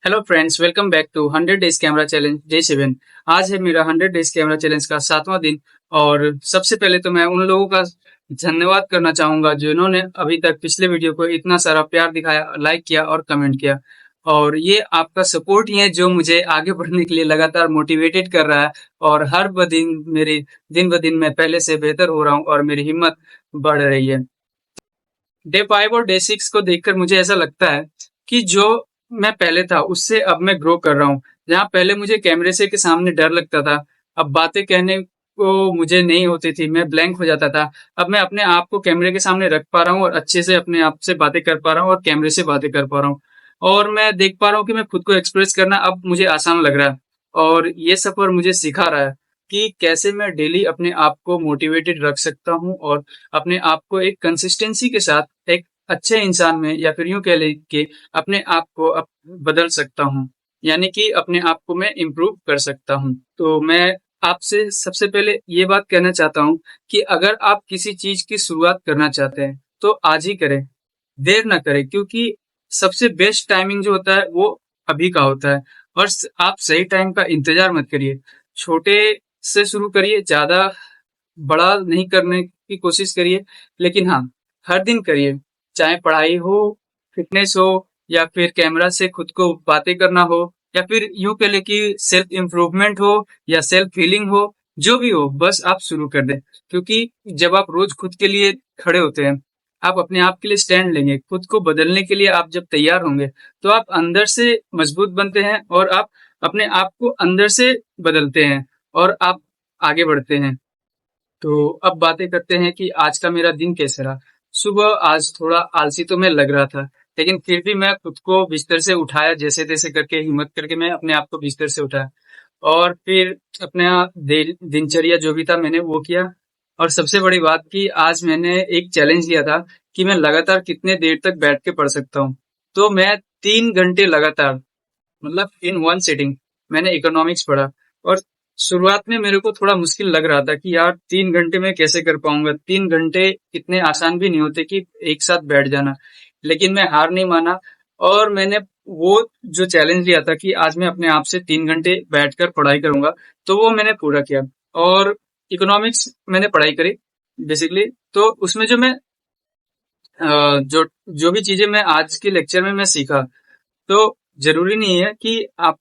Hello friends, welcome back to 100 days camera challenge day 7। आज है मेरा 100 डेज कैमरा चैलेंज का 7वां दिन। और सबसे पहले तो मैं उन लोगों का धन्यवाद करना चाहूंगा जिन्होंने अभी तक पिछले वीडियो को इतना सारा प्यार दिखाया, लाइक किया और कमेंट किया। और ये आपका सपोर्ट ही है जो मुझे आगे बढ़ने के लिए लगातार मोटिवेटेड कर रहा है। और हर ब दिन मेरी दिन ब दिन मैं पहले से बेहतर हो रहा हूँ और मेरी हिम्मत बढ़ रही है। डे 5 और डे 6 को देखकर मुझे ऐसा लगता है कि जो मैं पहले था उससे अब मैं ग्रो कर रहा हूँ। जहाँ पहले मुझे कैमरे से के सामने डर लगता था, अब बातें कहने को मुझे नहीं होती थी, मैं ब्लैंक हो जाता था। अब मैं अपने आप को कैमरे के सामने रख पा रहा हूँ और अच्छे से अपने आप से बातें कर पा रहा हूँ और कैमरे से बातें कर पा रहा हूँ। और मैं देख पा रहा हूँ कि मैं खुद को एक्सप्रेस करना अब मुझे आसान लग रहा है। और ये सफर मुझे सिखा रहा है कि कैसे मैं डेली अपने आप को मोटिवेटेड रख सकता हूँ और अपने आप को एक कंसिस्टेंसी के साथ एक अच्छे इंसान में, या फिर यूं कह ले कि अपने आप को बदल सकता हूँ। यानी कि अपने आप को मैं इम्प्रूव कर सकता हूँ। तो मैं आपसे सबसे पहले ये बात कहना चाहता हूँ कि अगर आप किसी चीज की शुरुआत करना चाहते हैं तो आज ही करें, देर ना करें। क्योंकि सबसे बेस्ट टाइमिंग जो होता है वो अभी का होता है। और आप सही टाइम का इंतजार मत करिए, छोटे से शुरू करिए, ज्यादा बड़ा नहीं करने की कोशिश करिए। लेकिन हाँ, हर दिन करिए, चाहे पढ़ाई हो, फिटनेस हो, या फिर कैमरा से खुद को बातें करना हो, या फिर यूं कह ले कि सेल्फ इम्प्रूवमेंट हो या सेल्फ हीलिंग हो। जो भी हो, बस आप शुरू कर दें। क्योंकि जब आप रोज खुद के लिए खड़े होते हैं, आप अपने आप के लिए स्टैंड लेंगे, खुद को बदलने के लिए आप जब तैयार होंगे, तो आप अंदर से मजबूत बनते हैं और आप अपने आप को अंदर से बदलते हैं और आप आगे बढ़ते हैं। तो अब बातें करते हैं कि आज का मेरा दिन कैसा रहा। सुबह आज थोड़ा आलसी तो मैं लग रहा था, लेकिन फिर भी मैं खुद को बिस्तर से उठाया, जैसे तैसे करके हिम्मत करके मैं अपने आप को बिस्तर से उठाया। और फिर अपना दिनचर्या जो भी था मैंने वो किया। और सबसे बड़ी बात कि आज मैंने एक चैलेंज लिया था कि मैं लगातार कितने देर तक बैठ के पढ़ सकता हूँ। तो मैं 3 घंटे लगातार, मतलब इन वन सिटिंग, मैंने इकोनॉमिक्स पढ़ा। और शुरुआत में मेरे को थोड़ा मुश्किल लग रहा था कि यार 3 घंटे में कैसे कर पाऊंगा, 3 घंटे इतने आसान भी नहीं होते कि एक साथ बैठ जाना। लेकिन मैं हार नहीं माना और मैंने वो जो चैलेंज लिया था कि आज मैं अपने आप से 3 घंटे बैठकर पढ़ाई करूंगा, तो वो मैंने पूरा किया। और इकोनॉमिक्स मैंने पढ़ाई करी बेसिकली। तो उसमें जो मैं जो जो भी चीजें मैं आज के लेक्चर में मैं सीखा, तो जरूरी नहीं है कि आप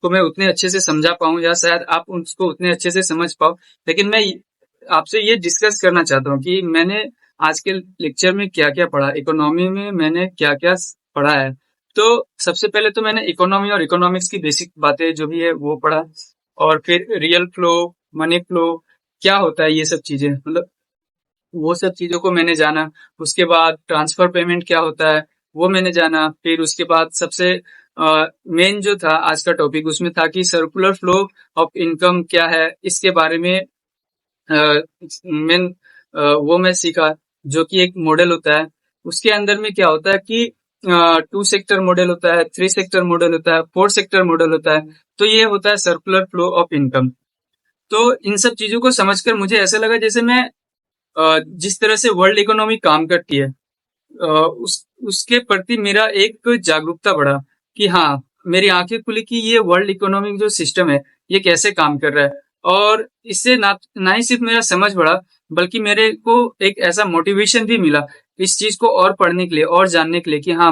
को मैं उतने अच्छे से समझा पाऊं या शायद आप उसको उतने अच्छे से समझ पाओ। लेकिन मैं आपसे ये डिस्कस करना चाहता हूँ कि मैंने आज के लेक्चर में क्या क्या पढ़ा, इकोनॉमी में मैंने क्या क्या पढ़ा है। तो सबसे पहले तो मैंने इकोनॉमी और इकोनॉमिक्स की बेसिक बातें जो भी है वो पढ़ा। और फिर रियल फ्लो, मनी फ्लो क्या होता है, ये सब चीजें, मतलब वो सब चीजों को मैंने जाना। उसके बाद ट्रांसफर पेमेंट क्या होता है वो मैंने जाना। फिर उसके बाद सबसे मेन जो था आज का टॉपिक, उसमें था कि सर्कुलर फ्लो ऑफ इनकम क्या है, इसके बारे में मेन वो मैं सीखा। जो कि एक मॉडल होता है, उसके अंदर में क्या होता है कि 2 सेक्टर मॉडल होता है, 3 सेक्टर मॉडल होता है, 4 सेक्टर मॉडल होता है। तो ये होता है सर्कुलर फ्लो ऑफ इनकम। तो इन सब चीजों को समझकर मुझे ऐसा लगा जैसे मैं जिस तरह से वर्ल्ड इकोनॉमी काम करती है, उसके प्रति मेरा एक जागरूकता बढ़ा कि हाँ, मेरी आंखें खुली कि ये वर्ल्ड इकोनॉमिक जो सिस्टम है ये कैसे काम कर रहा है। और इससे ना ही सिर्फ मेरा समझ बढ़ा, बल्कि मेरे को एक ऐसा मोटिवेशन भी मिला इस चीज को और पढ़ने के लिए और जानने के लिए कि हाँ,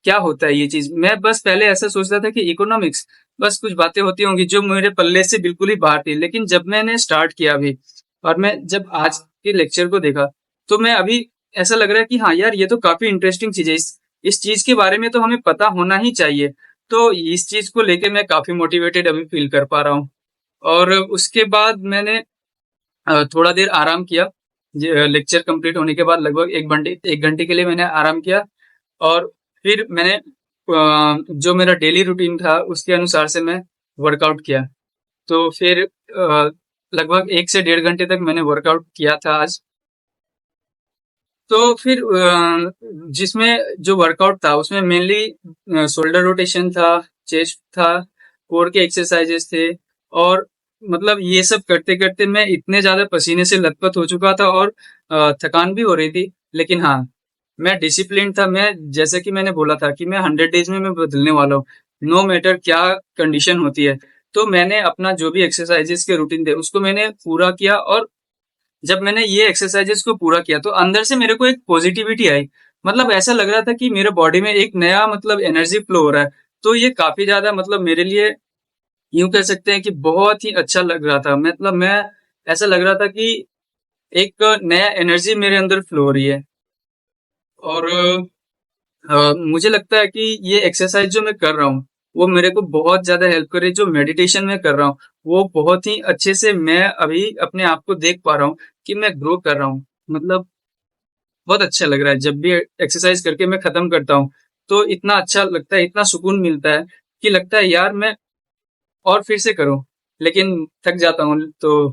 क्या होता है ये चीज। मैं बस पहले ऐसा सोचता था कि इकोनॉमिक्स बस कुछ बातें होती होंगी जो मेरे पल्ले से बिल्कुल ही बाहर थी। लेकिन जब मैंने स्टार्ट किया अभी, और मैं जब आज के लेक्चर को देखा, तो मैं अभी ऐसा लग रहा है कि हाँ यार, ये तो काफी इंटरेस्टिंग चीज है। इस चीज के बारे में तो हमें पता होना ही चाहिए। तो इस चीज को लेके मैं काफी मोटिवेटेड अभी फील कर पा रहा हूँ। और उसके बाद मैंने थोड़ा देर आराम किया। लेक्चर कंप्लीट होने के बाद लगभग 1 घंटे के लिए मैंने आराम किया। और फिर मैंने जो मेरा डेली रूटीन था उसके अनुसार से मैं वर्कआउट किया। तो फिर लगभग 1 से 1.5 घंटे तक मैंने वर्कआउट किया था आज। तो फिर जिसमें जो वर्कआउट था उसमें मेनली शोल्डर रोटेशन था, चेस्ट था, कोर के एक्सरसाइजेस थे। और मतलब ये सब करते करते मैं इतने ज्यादा पसीने से लथपथ हो चुका था और थकान भी हो रही थी। लेकिन हाँ, मैं डिसिप्लिन था। मैं, जैसे कि मैंने बोला था कि मैं 100 डेज में मैं बदलने वाला हूँ, नो मैटर क्या कंडीशन होती है। तो मैंने अपना जो भी एक्सरसाइजेस के रूटीन थे उसको मैंने पूरा किया, और जब मैंने ये एक्सरसाइजेस को पूरा किया तो अंदर से मेरे को एक पॉजिटिविटी आई। मतलब ऐसा लग रहा था कि मेरे बॉडी में एक नया मतलब एनर्जी फ्लो हो रहा है। तो ये काफी ज्यादा मतलब मेरे लिए यूं कह सकते हैं कि बहुत ही अच्छा लग रहा था। मतलब मैं ऐसा लग रहा था कि एक नया एनर्जी मेरे अंदर फ्लो हो रही है। और मुझे लगता है कि ये एक्सरसाइज जो मैं कर रहा हूँ वो मेरे को बहुत ज्यादा हेल्प कर रही है। जो मेडिटेशन में कर रहा हूँ वो बहुत ही अच्छे से मैं अभी अपने आप को देख पा रहा हूँ कि मैं ग्रो कर रहा हूँ। मतलब बहुत अच्छा लग रहा है। जब भी एक्सरसाइज करके मैं खत्म करता हूँ तो इतना अच्छा लगता है, इतना सुकून मिलता है कि लगता है यार मैं और फिर से करूँ। लेकिन थक जाता हूँ तो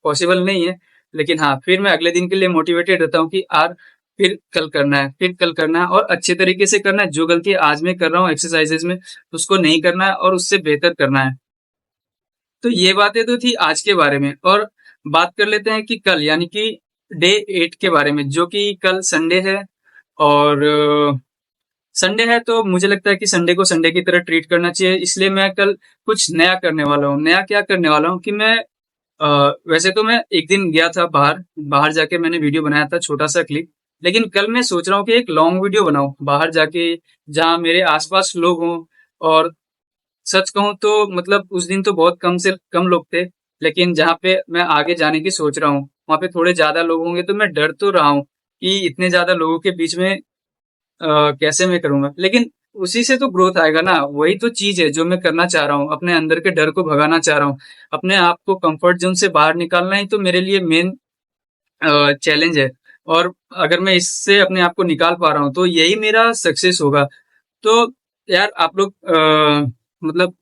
पॉसिबल नहीं है। लेकिन हाँ, फिर मैं अगले दिन के लिए मोटिवेटेड रहता हूँ कि यार फिर कल करना है, फिर कल करना है और अच्छे तरीके से करना है। जो गलती आज मैं कर रहा हूँ एक्सरसाइजेज में उसको नहीं करना है और उससे बेहतर करना है। तो ये बातें तो थी आज के बारे में, और बात कर लेते हैं कि कल यानी कि डे 8 के बारे में, जो कि कल संडे है। और संडे है तो मुझे लगता है कि संडे को संडे की तरह ट्रीट करना चाहिए। इसलिए मैं कल कुछ नया करने वाला हूँ। नया क्या करने वाला हूँ कि मैं वैसे तो मैं एक दिन गया था बाहर, बाहर जाके मैंने वीडियो बनाया था छोटा सा क्लिप। लेकिन कल मैं सोच रहा हूँ कि एक लॉन्ग वीडियो बनाऊं बाहर जाके, जहाँ मेरे आसपास लोग हों। और सच कहूँ तो मतलब उस दिन तो बहुत कम से कम लोग थे। लेकिन जहाँ पे मैं आगे जाने की सोच रहा हूँ वहाँ पे थोड़े ज्यादा लोग होंगे। तो मैं डर तो रहा हूँ कि इतने ज्यादा लोगों के बीच में कैसे मैं करूंगा। लेकिन उसी से तो ग्रोथ आएगा ना। वही तो चीज है जो मैं करना चाह रहा हूँ। अपने अंदर के डर को भगाना चाह रहा हूँ। अपने आप को कंफर्ट जोन से बाहर निकालना ही तो मेरे लिए मेन चैलेंज है। और अगर मैं इससे अपने आप को निकाल पा रहा हूँ तो यही मेरा सक्सेस होगा। तो यार आप लोग मतलब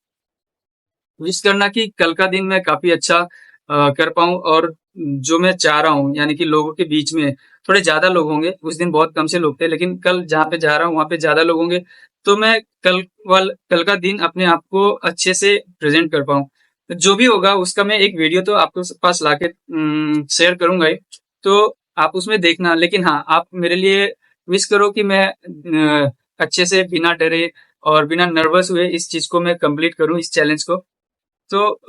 विश करना कि कल का दिन मैं काफी अच्छा कर पाऊं। और जो मैं चाह रहा हूँ यानी कि लोगों के बीच में थोड़े ज्यादा लोग होंगे। उस दिन बहुत कम से लोग थे, लेकिन कल जहाँ पे जा रहा हूँ वहां पे ज्यादा लोग होंगे। तो मैं कल का दिन अपने आप को अच्छे से प्रेजेंट कर पाऊँ। तो जो भी होगा उसका मैं एक वीडियो तो आपके पास लाके शेयर करूंगा ही। तो आप उसमें देखना। लेकिन हाँ, आप मेरे लिए विश करो कि मैं अच्छे से बिना डरे और बिना नर्वस हुए इस चीज को मैं कंप्लीट करूं, इस चैलेंज को। तो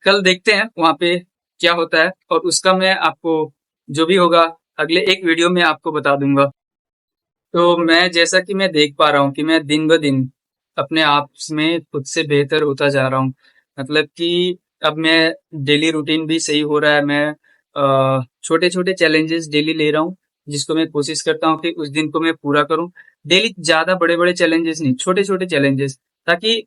कल देखते हैं वहां पे क्या होता है, और उसका मैं आपको जो भी होगा अगले एक वीडियो में आपको बता दूंगा। तो मैं जैसा कि मैं देख पा रहा हूँ कि मैं दिन ब दिन अपने आप में खुद से बेहतर होता जा रहा हूँ। मतलब कि अब मैं डेली रूटीन भी सही हो रहा है। मैं छोटे छोटे चैलेंजेस डेली ले रहा हूँ जिसको मैं कोशिश करता हूँ कि उस दिन को मैं पूरा करूँ। डेली ज्यादा बड़े बड़े चैलेंजेस नहीं, छोटे छोटे चैलेंजेस, ताकि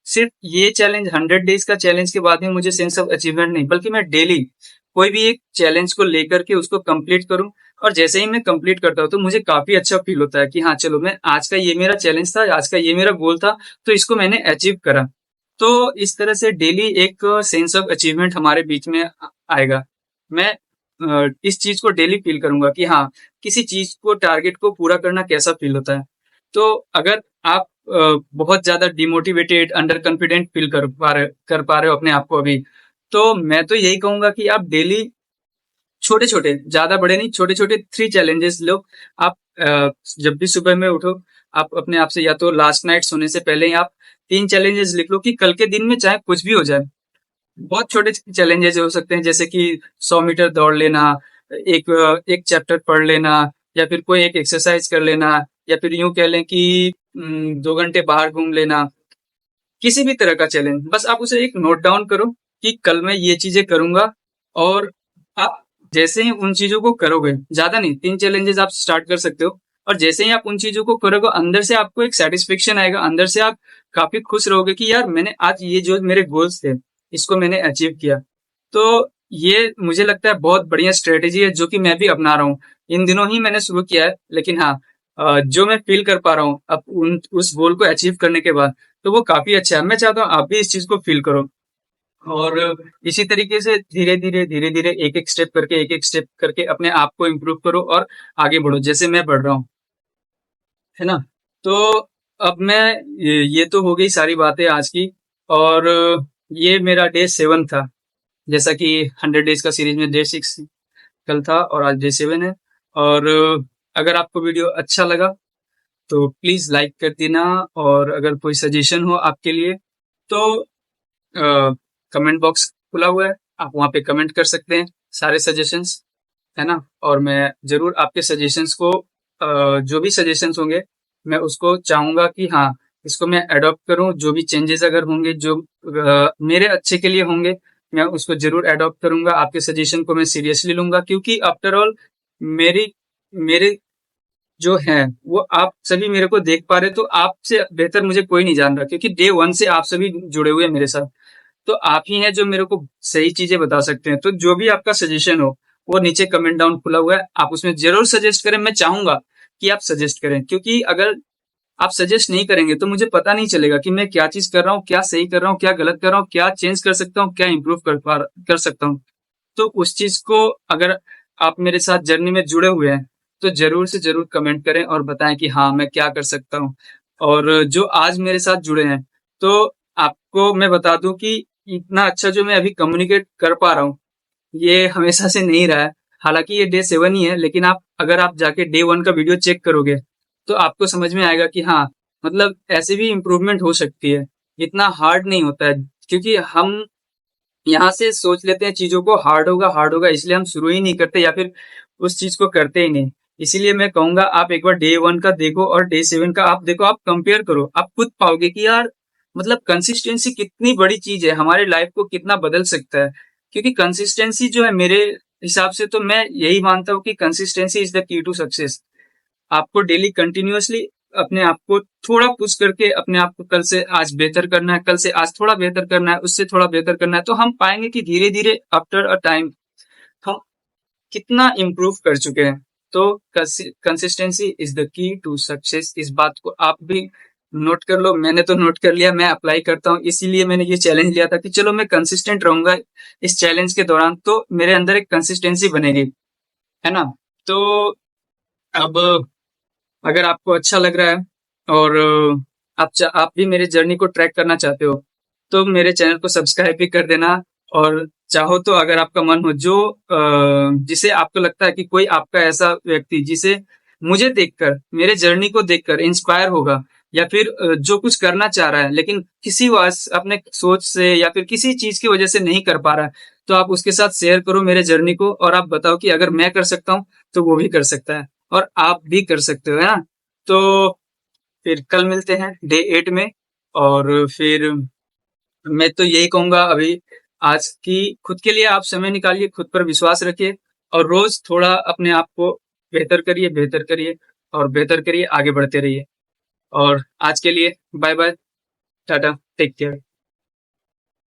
सिर्फ ये चैलेंज 100 डेज का चैलेंज के बाद में मुझे सेंस ऑफ अचीवमेंट नहीं, बल्कि मैं डेली कोई भी एक चैलेंज को लेकर के उसको कंप्लीट करूं। और जैसे ही मैं कंप्लीट करता हूँ तो मुझे काफी अच्छा फील होता है कि हाँ चलो, मैं आज का ये मेरा चैलेंज था, आज का ये मेरा गोल था, तो इसको मैंने अचीव करा। तो इस तरह से डेली एक सेंस ऑफ अचीवमेंट हमारे बीच में आएगा। मैं इस चीज को डेली फील करूंगा कि हाँ, किसी चीज को टारगेट को पूरा करना कैसा फील होता है। तो अगर आप बहुत ज्यादा डिमोटिवेटेड, अंडर कॉन्फिडेंट फील कर पा रहे हो अपने आप को अभी, तो मैं तो यही कहूंगा कि आप डेली छोटे छोटे, ज्यादा बड़े नहीं, छोटे छोटे 3 चैलेंजेस लो। आप जब भी सुबह में उठो, आप अपने आप से या तो लास्ट नाइट सोने से पहले ही आप 3 चैलेंजेस लिख लो कि कल के दिन में चाहे कुछ भी हो जाए। बहुत छोटे चैलेंजेस हो सकते हैं, जैसे कि 100 मीटर दौड़ लेना, एक चैप्टर पढ़ लेना, या फिर कोई एक एक्सरसाइज कर लेना, या फिर यूं कह लें कि 2 घंटे बाहर घूम लेना। किसी भी तरह का चैलेंज, बस आप उसे एक नोट डाउन करो कि कल मैं ये चीजें करूंगा। और आप जैसे ही उन चीजों को करोगे, ज्यादा नहीं, 3 चैलेंजेस आप स्टार्ट कर सकते हो। और जैसे ही आप उन चीजों को करोगे अंदर से आपको एक सेटिस्फेक्शन आएगा, अंदर से आप काफी खुश रहोगे कि यार मैंने आज ये जो मेरे गोल्स थे इसको मैंने अचीव किया। तो ये मुझे लगता है बहुत बढ़िया स्ट्रेटेजी है जो कि मैं भी अपना रहा हूँ। इन दिनों ही मैंने शुरू किया है, लेकिन हाँ, जो मैं फील कर पा रहा हूँ अब उस गोल को अचीव करने के बाद, तो वो काफी अच्छा है। मैं चाहता हूँ आप भी इस चीज को फील करो। और इसी तरीके से धीरे धीरे एक एक स्टेप करके अपने आप को इम्प्रूव करो और आगे बढ़ो, जैसे मैं बढ़ रहा हूँ, है ना। तो अब मैं ये तो हो गई सारी बातें आज की। और ये मेरा डे 7 था। जैसा कि 100 डेज का सीरीज में डे 6 कल था और आज डे 7 है। और अगर आपको वीडियो अच्छा लगा तो प्लीज लाइक कर देना। और अगर कोई सजेशन हो आपके लिए तो कमेंट बॉक्स खुला हुआ है, आप वहाँ पे कमेंट कर सकते हैं सारे सजेशंस, है ना। और मैं जरूर आपके सजेशंस को जो भी सजेशंस होंगे मैं उसको चाहूंगा कि हाँ इसको मैं अडॉप्ट करूं। जो भी चेंजेस अगर होंगे जो मेरे अच्छे के लिए होंगे मैं उसको जरूर अडॉप्ट करूंगा। आपके सजेशन को मैं सीरियसली लूंगा क्योंकि आफ्टर ऑल मेरी मेरे जो है वो आप सभी मेरे को देख पा रहे, तो आपसे बेहतर मुझे कोई नहीं जान रहा क्योंकि डे वन से आप सभी जुड़े हुए हैं मेरे साथ। तो आप ही हैं जो मेरे को सही चीजें बता सकते हैं। तो जो भी आपका सजेशन हो वो नीचे कमेंट डाउन खुला हुआ है, आप उसमें जरूर सजेस्ट करें। मैं चाहूंगा कि आप सजेस्ट करें क्योंकि अगर आप सजेस्ट नहीं करेंगे तो मुझे पता नहीं चलेगा कि मैं क्या चीज कर रहा हूँ, क्या सही कर रहा हूँ, क्या गलत कर रहा हूँ, क्या चेंज कर सकता हूँ, क्या इंप्रूव कर सकता हूँ। तो उस चीज को अगर आप मेरे साथ जर्नी में जुड़े हुए हैं तो जरूर से जरूर कमेंट करें और बताएं कि हाँ मैं क्या कर सकता हूँ। और जो आज मेरे साथ जुड़े हैं तो आपको मैं बता दूं कि इतना अच्छा जो मैं अभी कम्युनिकेट कर पा रहा हूँ ये हमेशा से नहीं रहा है। हालांकि ये डे 7 ही है, लेकिन आप अगर आप जाके डे 1 का वीडियो चेक करोगे तो आपको समझ में आएगा कि हाँ मतलब ऐसे भी इम्प्रूवमेंट हो सकती है। इतना हार्ड नहीं होता है क्योंकि हम यहाँ से सोच लेते हैं चीजों को हार्ड होगा इसलिए हम शुरू ही नहीं करते या फिर उस चीज को करते ही नहीं। इसीलिए मैं कहूंगा आप एक बार डे 1 का देखो और डे 7 का आप देखो, आप कंपेयर करो, आप खुद पाओगे कि यार मतलब कंसिस्टेंसी कितनी बड़ी चीज है, हमारे लाइफ को कितना बदल सकता है। क्योंकि कंसिस्टेंसी जो है मेरे हिसाब से तो मैं यही मानता हूँ कि consistency is the key to success. आपको डेली कंटिन्यूअसली अपने आप को थोड़ा पुश करके अपने आप को कल से आज बेहतर करना है, कल से आज थोड़ा बेहतर करना है, उससे थोड़ा बेहतर करना है, तो हम पाएंगे कि धीरे धीरे आफ्टर अ टाइम हम कितना इम्प्रूव कर चुके हैं। तो consistency is the key to success. इस बात को आप भी नोट कर लो, मैंने तो नोट कर लिया, मैं अप्लाई करता हूँ। इसीलिए मैंने ये चैलेंज लिया था कि चलो मैं कंसिस्टेंट रहूंगा इस चैलेंज के दौरान, तो मेरे अंदर एक कंसिस्टेंसी बनेगी, है ना। तो अब अगर आपको अच्छा लग रहा है और आप भी मेरे जर्नी को ट्रैक करना चाहते हो तो मेरे चैनल को सब्सक्राइब भी कर देना। और चाहो तो अगर आपका मन हो जो जिसे आपको लगता है कि कोई आपका ऐसा व्यक्ति जिसे मुझे देखकर मेरे जर्नी को देखकर इंस्पायर होगा या फिर जो कुछ करना चाह रहा है लेकिन किसी अपने सोच से या फिर किसी चीज की वजह से नहीं कर पा रहा है, तो आप उसके साथ शेयर करो मेरे जर्नी को और आप बताओ कि अगर मैं कर सकता हूँ तो वो भी कर सकता है और आप भी कर सकते हो, है ना। तो फिर कल मिलते हैं डे 8 में। और फिर मैं तो यही कहूंगा अभी आज की खुद के लिए आप समय निकालिए, खुद पर विश्वास रखिए और रोज थोड़ा अपने आप को बेहतर करिए और बेहतर करिए, आगे बढ़ते रहिए। और आज के लिए bye bye, tata, take care.